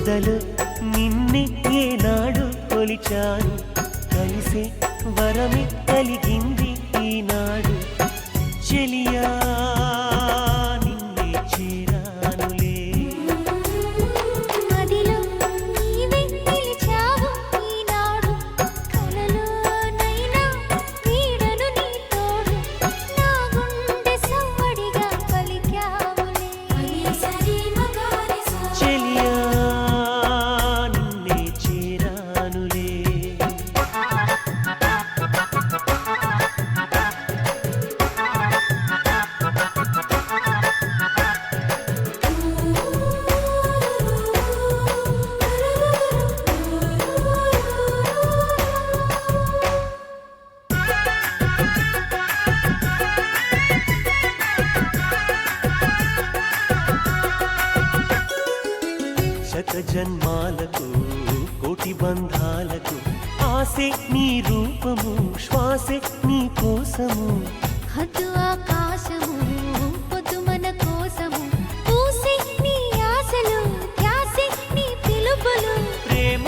ఎదలు నిన్నే ఏనాడు కొలిచాను కలిసే వరమే కలిగింది ఈనాడు చెలియా నిన్నే చేరానులే మదిలో నీవే నిలిచావు ఈనాడు కలలోనైనా వీడను నీ తోడు నా గుండె సవ్వడిగా పలికావులే సరి మగారి చెలియా నిన్నే చేరానులే శత జన్మాలకు కోటి బంధాలకు ఆసే నీ రూపము శ్వాసే నీ కోసము హద్దు ఆకాశము పొద్దు మన కోసము పూసే నీ ఆశలు ధ్యాసే నీ పిలుపులు ప్రేమ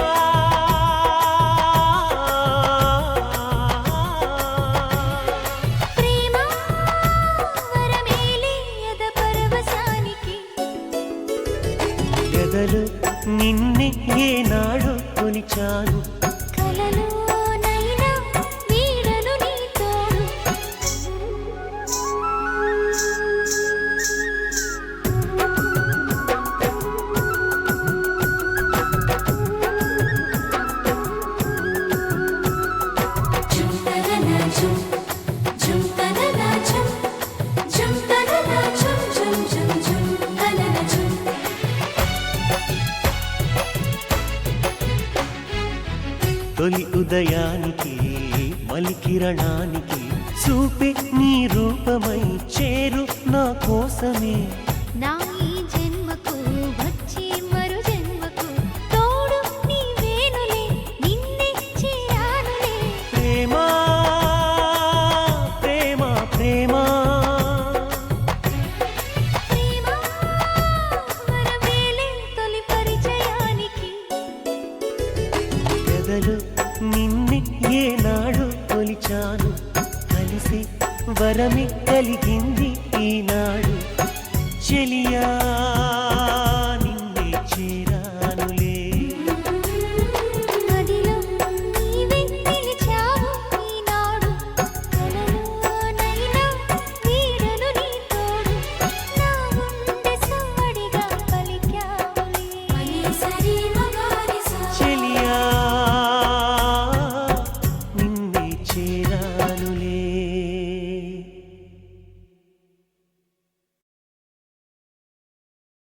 ప్రేమ వరమేలే యద పరవశానికి ఎదలు నిన్నే ఏనాడు కొలిచాను కలలోనైనా వీడను నీ తోడు తొలి ఉదయానికి మలి కిరణానికి చూపే నీ రూపమై చేరు నా కోసమే నా ఈ జన్మకు వచ్చే మరు జన్మకు తోడు నీవేనులే నిన్నే చేరానులే ప్రేమ ప్రేమ ప్రేమ ప్రేమ వరమేలే తొలి పరిచయానికి ఎదలు నిన్నే ఏనాడు కొలిచాను కలిసి వరమే కలిగింది ఈనాడు చెలియా